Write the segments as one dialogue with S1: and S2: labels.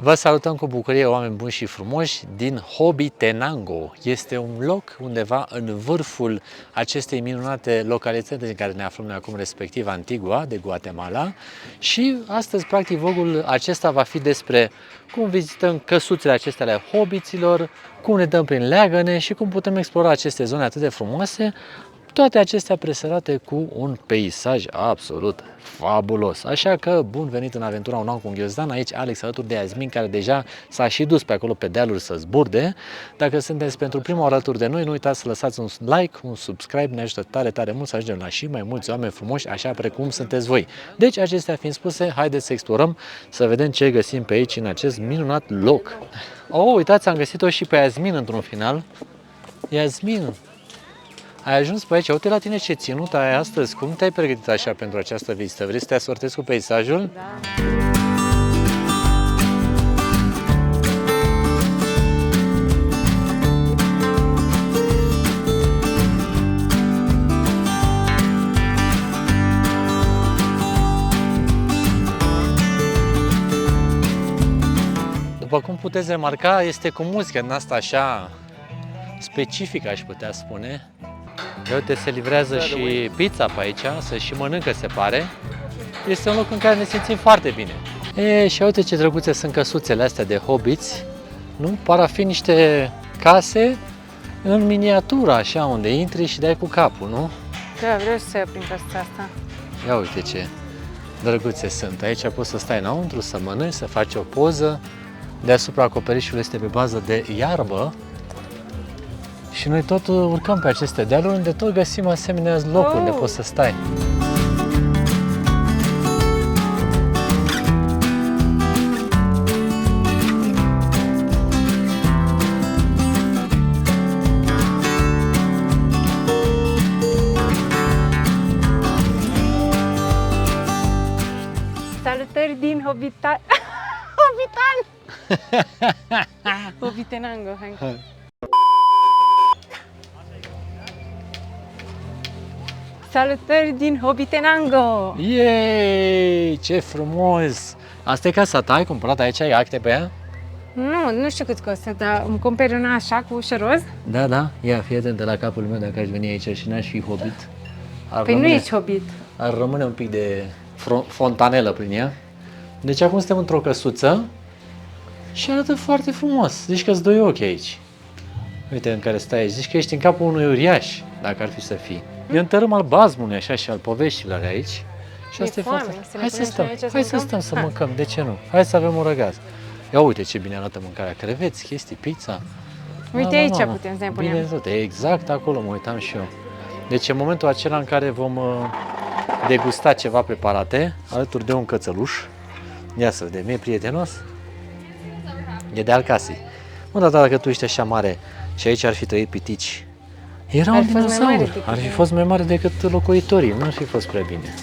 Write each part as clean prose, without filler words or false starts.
S1: Vă salutăm cu bucurie, oameni buni și frumoși, din Hobitenango. Este un loc undeva în vârful acestei minunate localități în care ne aflăm noi acum, respectiv Antigua de Guatemala. Și astăzi, practic, vlogul acesta va fi despre cum vizităm căsuțele acestea ale hobbiților, cum ne dăm prin leagăne și cum putem explora aceste zone atât de frumoase. Toate acestea presărate cu un peisaj absolut fabulos. Așa că, bun venit în aventura Un an cu Ghiozdan, aici Alex alături de Yasmin, care deja s-a și dus pe acolo pe dealuri să zburde. Dacă sunteți pentru prima oară alături de noi, nu uitați să lăsați un like, un subscribe, ne ajută tare, tare mult să ajungem la și mai mulți oameni frumoși, așa precum sunteți voi. Deci, acestea fiind spuse, haideți să explorăm, să vedem ce găsim pe aici, în acest minunat loc. Oh, uitați, am găsit-o și pe Yasmin într-un final. Yasmin, ai ajuns pe aici, uite la tine ce ținut ai astăzi, cum te-ai pregătit așa pentru această vizită? Vrei să te asortezi cu peisajul?
S2: Da.
S1: După cum puteți remarca, este cu muzică din asta așa specifică, aș putea spune. Uite, se livrează și pizza pe aici, se și mănâncă, se pare. Este un loc în care ne simțim foarte bine. Și uite ce drăguțe sunt căsuțele astea de hobbiți. Nu? Par a fi niște case în miniatură, așa, unde intri și dai cu capul, nu?
S2: Da, vreau să iau prin căsuța asta.
S1: Ia uite ce drăguțe sunt. Aici poți să stai înăuntru, să mănânci, să faci o poză. Deasupra acoperișul este pe bază de iarbă. Și noi tot urcăm pe aceste dealuri unde tot găsim asemenea locuri unde poți să stai.
S2: Salutări din Hobitan. Hobitenango, hai. Salutări din Hobitenango!
S1: Yay! Ce frumos! Asta e casa ta? Ai cumpărat aici? Ai acte pe ea?
S2: Nu știu cât costă, dar îmi cumperi una așa cu ușă roz?
S1: Da, da. Ia, fii atent la capul meu dacă aș veni aici și n-aș fi hobbit.
S2: Păi nu ești hobbit.
S1: Ar rămâne un pic de fontanelă prin ea. Deci acum suntem într-o căsuță și arată foarte frumos. Zici că-ți doi ochi aici. Uite în care stai aici. Zici că ești în capul unui uriaș, dacă ar fi să fii. E un tărâm al bazmului, așa, și al poveștilor aici. Și asta e foarte... Hai să stăm să mâncăm, de ce nu? Hai să avem un răgaz. Ia uite ce bine arată mâncarea, creveți, chestii, pizza.
S2: Uite aici putem să ne punem.
S1: Bine tot, exact acolo mă uitam și eu. Deci în momentul acela în care vom degusta ceva preparate, alături de un cățăluș. Ia să vedem, e prietenos? E de al casei. Mă, dar dacă tu ești așa mare și aici ar fi trăit pitici, era un dinozaur. Ar fi fost mai mare decât locuitorii, nu ar fi fost prea bine.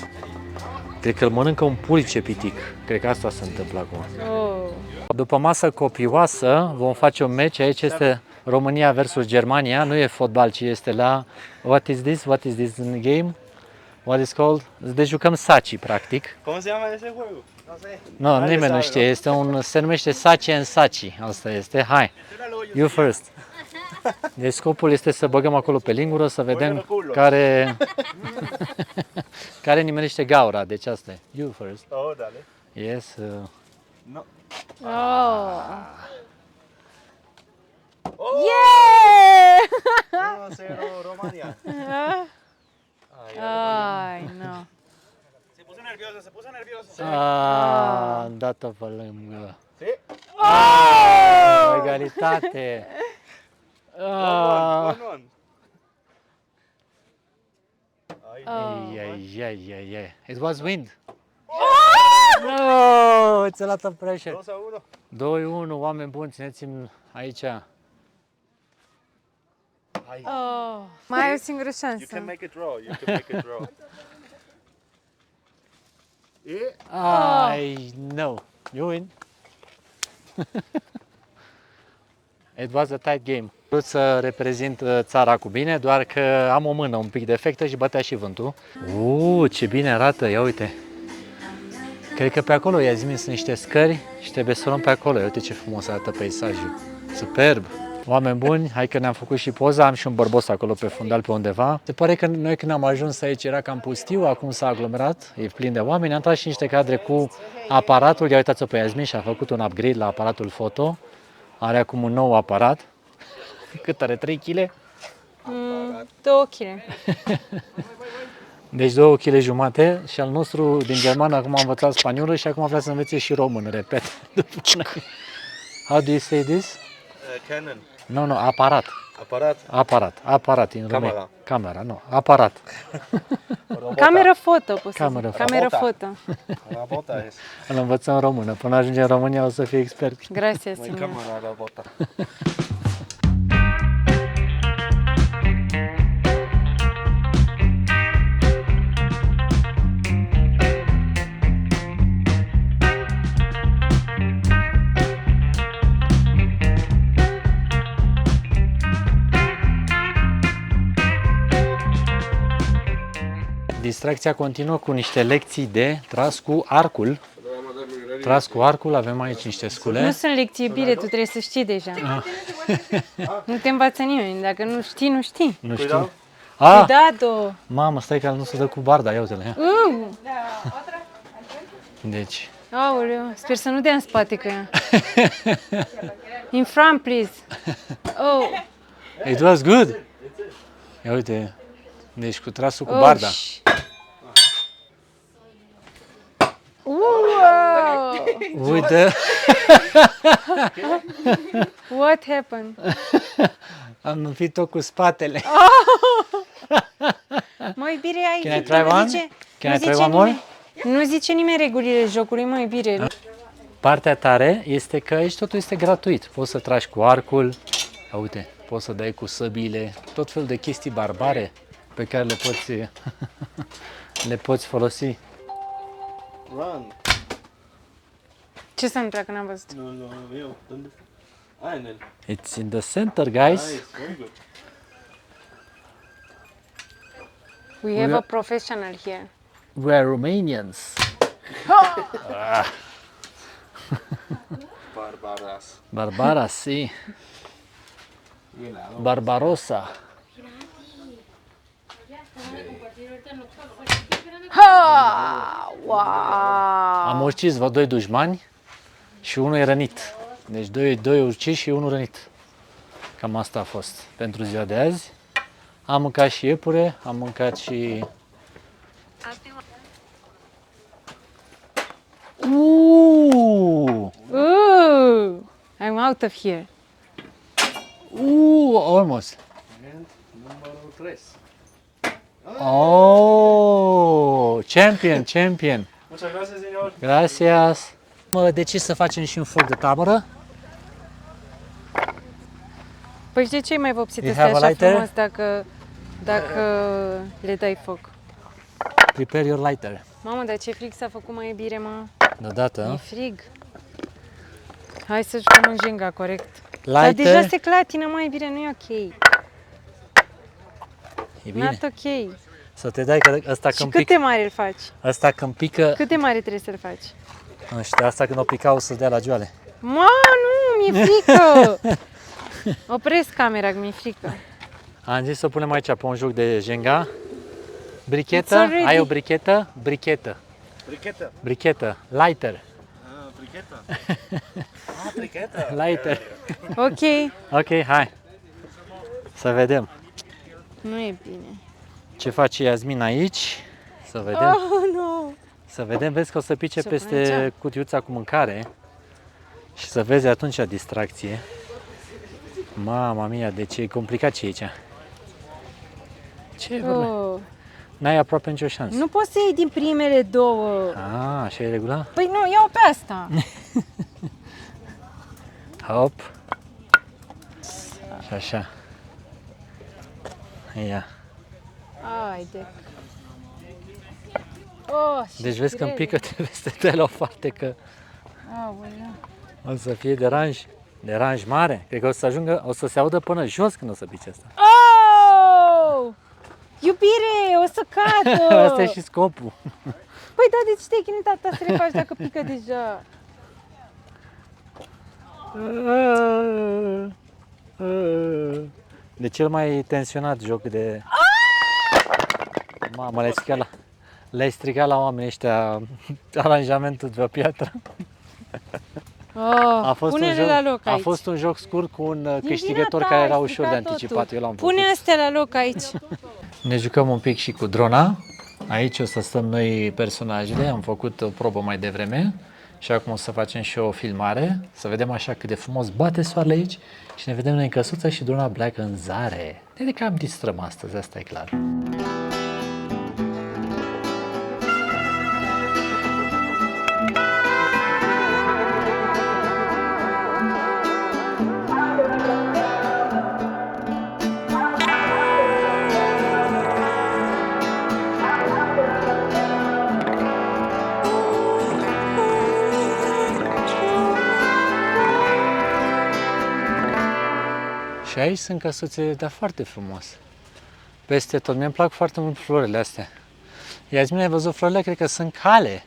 S1: Cred că îl mănâncă un purice pitic. Cred că asta se întâmplă acum.
S2: Oh.
S1: După masă copioasă vom face un meci. Aici este România versus Germania. Nu e fotbal, ci este la... What is this? What is this game? What is called? Deci jucăm saci, practic.
S3: ¿Cómo se llama ese juego? No sé.
S1: Nu, nimeni nu știe. Este se numește Saci în Saci. Asta este. Hai, you first. Deci scopul este să băgăm acolo pe lingură, să vedem care care nimerește gaura. Deci asta e. You first.
S3: Oh, dale.
S1: Yes.
S3: No.
S2: Oh.
S3: Oh,
S2: Yeah!
S3: 1-0 Romania.
S2: Ai, nu.
S3: Se puso nervioso, se puso nervioso.
S1: Am dat-o pe lângă.
S3: Sí.
S1: Egalitate.
S3: 1-1.
S1: Ai, ai, ai, ai. It was wind. No, it's a lot of pressure.
S3: 2-1.
S1: 2-1, oameni buni, țineți-mi aici.
S2: Oh. Mai ai o singură
S3: You can
S2: șansă.
S3: make a draw. You can make a draw.
S1: I know. You win. It was a tight game. Vreau să reprezint țara cu bine, doar că am o mână un pic defectă și bătea și vântul. Ce bine arată, ia uite. Cred că pe acolo, i-a zis, sunt niște scări și trebuie să luăm pe acolo. Uite ce frumos arată peisajul. Superb! Oameni buni, hai că ne-am făcut și poza, am și un bărbos acolo pe fundal pe undeva. Se pare că noi când am ajuns aici era cam pustiu, acum s-a aglomerat, e plin de oameni. Am tras și niște cadre cu aparatul, ia uitați-o pe Iasmin și a făcut un upgrade la aparatul foto. Are acum un nou aparat. Cât are? 3 kg?
S2: 2 kg.
S1: Deci 2 kg jumate și al nostru din germană acum a învățat spaniolă și acum vrea să învețe și română, repet. How do you say this?
S3: Canon.
S1: No, aparat.
S3: Aparat.
S1: Aparat în
S3: Camera.
S1: român. Camera, nu, aparat.
S2: Cameră foto, poți să
S1: Cameră
S2: zic. Cameră
S3: foto.
S2: foto.
S3: Rabota es.
S1: Îl învățăm în română. Până ajunge în România o să fie expert.
S2: Gracias,
S3: Mai
S2: señor.
S3: camera rabota.
S1: Distracția continuă cu niște lecții de tras cu arcul. Tras cu arcul, avem aici niște
S2: Nu
S1: scule.
S2: sunt lecții bine, tu trebuie să știi deja. Nu te învață nimeni, dacă nu știi, nu știi.
S1: Nu știu.
S3: Cuidado.
S1: Ah,
S2: Cuidado!
S1: mamă, stai că nu se dă cu barda, ia uite-le. Ia. Deci,
S2: Aoleu, sper să nu dea în spate cu ea. In front, please. Oh,
S1: it was good. Ia uite, deci cu trasul cu
S2: oh,
S1: barda.
S2: Wow!
S1: Uite,
S2: What happened?
S1: am înfit-o cu spatele.
S2: Mă, iubire, ai...
S1: Can I try one? Can I try one more?
S2: Nu zice nimeni regulile jocului, mă, iubire.
S1: Partea tare este că aici totul este gratuit. Poți să tragi cu arcul, ia uite, poți să dai cu săbile, tot felul de chestii barbare pe care le poți folosi.
S3: Run.
S2: Ce se întâmplă că n-am văzut?
S3: Nu, eu. Unde? Ah, en el.
S1: It's in the center, guys.
S3: Nice, very good.
S2: We have a professional here.
S1: We are Romanians.
S3: Barbaras.
S1: Barbara, si. Barbarossa.
S2: Ha! Wow!
S1: Am ucis vreo 2 dușmani și unul e rănit. Deci doi uciși și unul rănit. Cam asta a fost pentru ziua de azi. Am mâncat și iepure, am mâncat și...
S2: I'm out of here.
S1: Almost.
S3: And numărul 3.
S1: Oh, champion.
S3: Muchas gracias, señor.
S1: Gracias. Mă decis să facem și un foc de tabără.
S2: Păi de ce mai vopsit
S1: You
S2: astea
S1: have a
S2: așa
S1: lighter?
S2: frumos dacă le dai foc?
S1: Prepare your lighter.
S2: Mamă, dar ce frig s-a făcut, mai iubire, mă.
S1: Deodată.
S2: E frig. Hai să jucăm în Jenga, corect. Dar
S1: Lighter.
S2: deja se clatină, mai iubire, nu e ok.
S1: E bine.
S2: Not ok.
S1: Să te dai că ăsta
S2: Și
S1: când
S2: cât
S1: pică,
S2: de mare îl faci?
S1: ăsta când pică,
S2: Cât de mare trebuie să-l faci?
S1: nu știu, asta când o pica o să-ți dea la joale.
S2: Ma, nu, mi-e frică! Opresc camera, că mi-e frică.
S1: Am zis să punem aici pe un joc de Jenga. Brichetă,
S2: It's already-
S1: ai o brichetă? Brichetă.
S3: Briqueta.
S1: Brichetă, lighter,
S3: Ah, briqueta. Ah, briqueta.
S1: lighter.
S2: Ok,
S1: Ok, hai. Să vedem
S2: nu e bine.
S1: ce face Iasmin aici. Să vedem.
S2: Oh, nu!
S1: Să vedem, vezi că o să pice
S2: Se
S1: peste
S2: plângea.
S1: cutiuța cu mâncare și să vezi atunci distracție. Mama mia, deci e complicat ce e aici. Ce vorbe?
S2: Oh.
S1: N-ai aproape nicio șansă.
S2: Nu poți să iei din primele două.
S1: Ah, așa e regula?
S2: Păi nu, iau pe asta.
S1: Hop. Și așa. Ia.
S2: Haide. Oh, și
S1: Deci vezi că
S2: grele.
S1: pică, trebuie să te dai la o parte că
S2: Aoleu.
S1: o să fie deranj. Deranj mare. Cred că o să ajungă, o să se audă până jos când o să pice asta.
S2: Oh! Iubire, o să cadă!
S1: Asta e și scopul.
S2: Păi da, de ce te-ai chinuit atâta să le faci dacă pică deja?
S1: De cel mai tensionat joc de... Mamă, le-ai stricat la oamenii ăștia aranjamentul de pe piatră.
S2: Oh, pune-le la loc aici.
S1: A fost un joc scurt cu un
S2: E
S1: câștigător
S2: vina ta,
S1: care era
S2: ai
S1: ușor de
S2: stricat
S1: anticipat.
S2: totul.
S1: Eu l-am
S2: Pune
S1: făcut.
S2: astea la loc aici.
S1: Ne jucăm un pic și cu drona. Aici o să stăm noi personajele. Am făcut o probă mai devreme și acum o să facem și o filmare. Să vedem așa cât de frumos bate soarele aici și ne vedem noi în căsuță și drona pleacă în zare. Ne cam distrăm astăzi, asta e clar. Și aici sunt căsuțe, dar foarte frumos. Peste tot. Mi-mi plac foarte mult florile astea. Iasmin, ai văzut florile? Cred că sunt cale.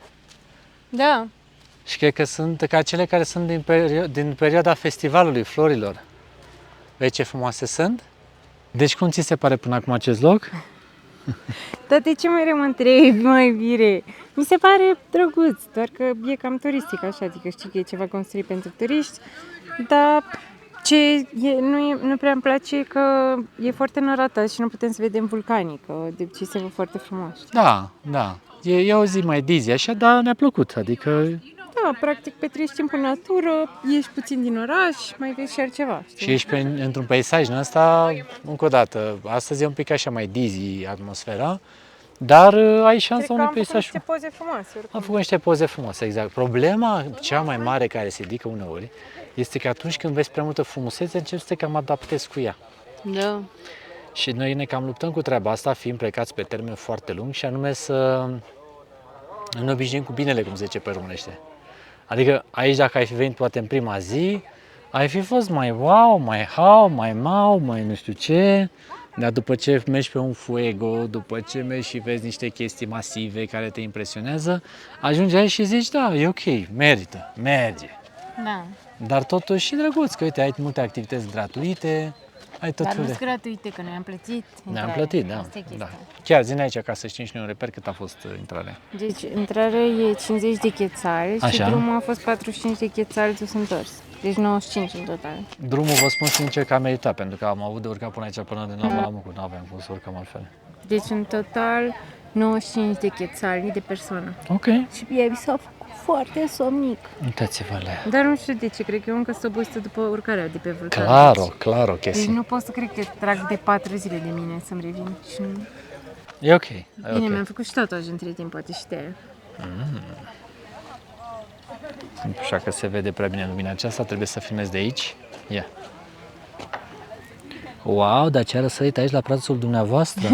S2: Da.
S1: Și cred că sunt ca cele care sunt din perioada festivalului florilor. Vezi ce frumoase sunt? Deci cum ți se pare până acum acest loc?
S2: Dar de ce mereu mă întrebi, mai bine? Mi se pare drăguț, doar că e cam turistic așa, adică știi că e ceva construit pentru turiști, dar nu prea îmi place că e foarte înăratat și nu putem să vedem vulcanii, că de obicei se văd foarte frumos. Știi?
S1: Da, da. E o zi mai dizzy așa, dar ne-a plăcut. Adică
S2: Da, practic petreci timp în natură, ieși puțin din oraș, mai vezi și altceva. Știi?
S1: și ești într-un peisaj din ăsta, încă o dată, astăzi e un pic așa mai dizzy atmosfera, dar ai șansa unui peisaj.
S2: Cred că am făcut niște poze frumoase. Oricum.
S1: Am făcut niște poze frumoase, exact. Problema cea mai mare care se ridică uneori este că atunci când vezi prea multă frumusețe, începi să te cam adaptezi cu ea.
S2: Da.
S1: Și noi ne cam luptăm cu treaba asta, fiind plecați pe termen foarte lung și anume să ne obișnuim cu binele, cum se zice pe românește. Adică aici, dacă ai fi venit poate în prima zi, ai fi fost mai wow, mai how, mai mau, mai nu știu ce, dar după ce mergi pe un fuego, după ce mergi și vezi niște chestii masive care te impresionează, ajungi aici și zici, da, e ok, merită, merge.
S2: Da.
S1: Dar totuși e drăguț, că uite, ai multe activități gratuite, ai tot
S2: Dar
S1: felul
S2: nu
S1: de...
S2: sunt gratuite, că noi am plătit.
S1: Ne-am
S2: intrarea.
S1: plătit, da.
S2: Asta e chestia.
S1: Da. Chiar, zi aici ca să știm și noi un reper cât a fost intrarea.
S2: Deci, intrarea e 50 de chețali și
S1: Așa.
S2: drumul a fost 45 de chețali dus întors. Deci 95 în total.
S1: Drumul, vă spun sincer că a meritat, pentru că am avut de urcat până aici, până de noapte la Mucu, nu aveam cum să urcăm altfel.
S2: Deci, în total, 95 de chețali de persoană.
S1: Ok.
S2: Și mie mi s-a făcut foarte somnic.
S1: Uitați-vă-le.
S2: Dar nu știu de ce, cred că eu încă sunt obosită după urcarea de pe vulcan.
S1: Claro che
S2: Deci
S1: sì.
S2: nu pot să cred că trag de 4 zile de mine să-mi revin. Și nu...
S1: E ok.
S2: Bine, mi-am făcut și tatuaj între timp, poate și de aia.
S1: Așa că se vede prea bine lumina aceasta, trebuie să filmez de aici. Ia. Wow, dar ce a răsărit aici la brațul dumneavoastră?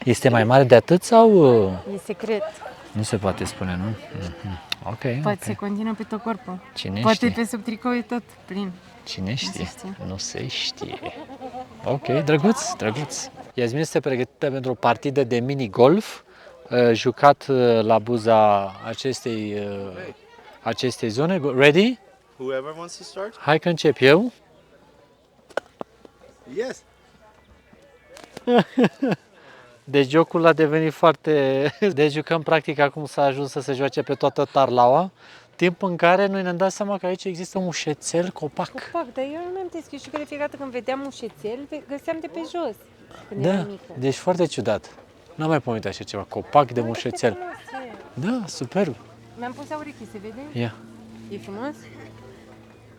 S1: Este mai mare de atât sau...
S2: E secret.
S1: Nu se poate spune, nu? Mhm. Ok,
S2: Poate
S1: ok.
S2: se continuă pe tot corpul.
S1: Cine
S2: Poate
S1: știe?
S2: pe sub tricou e tot plin.
S1: Cine știe?
S2: știe.
S1: Nu se știe. Ok, drăguț, drăguț. Iasmin este pregătită pentru o partidă de mini-golf, jucat la buza acestei zone. Ready?
S3: Whoever wants to start?
S1: Hai că încep eu.
S3: Yes.
S1: Deci jocul a devenit foarte... Deci jucăm practic acum s-a ajuns să se joace pe toată Tarlaua, timp în care noi ne-am dat seama că aici există un șețel copac.
S2: Copac, dar eu nu mi-am că știu că de fiecare dată când vedeam un șețel, găseam de pe jos. Când
S1: Da,
S2: eram mică.
S1: deci foarte ciudat. N-am mai pomenit așa ceva, copac de mușețel. Da, superb.
S2: Mi-am pus aurechi, se vede?
S1: Ia.
S2: E frumos?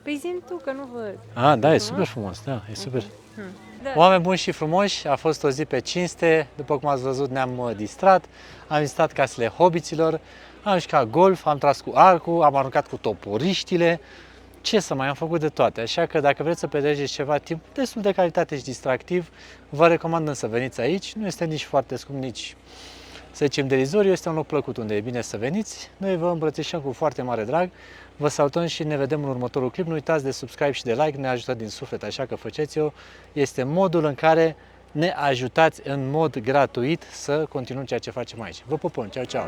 S2: Păi zi tu, că nu văd.
S1: Ah, da, e super frumos, da, e super.
S2: Da.
S1: Oameni buni și frumoși, a fost o zi pe cinste, după cum ați văzut ne-am distrat, am vizitat casele hobiților, am jucat golf, am tras cu arcul, am aruncat cu toporiștile, ce să mai am făcut de toate, așa că dacă vreți să petreceți ceva timp destul de calitate și distractiv, vă recomandăm să veniți aici, nu este nici foarte scump, nici să zicem derizoriu, este un loc plăcut unde e bine să veniți, noi vă îmbrățișăm cu foarte mare drag, vă salutăm și ne vedem în următorul clip, nu uitați de subscribe și de like, ne ajută din suflet, așa că faceți-o, este modul în care ne ajutați în mod gratuit să continuăm ceea ce facem aici. Vă pupăm, ceau, ceau!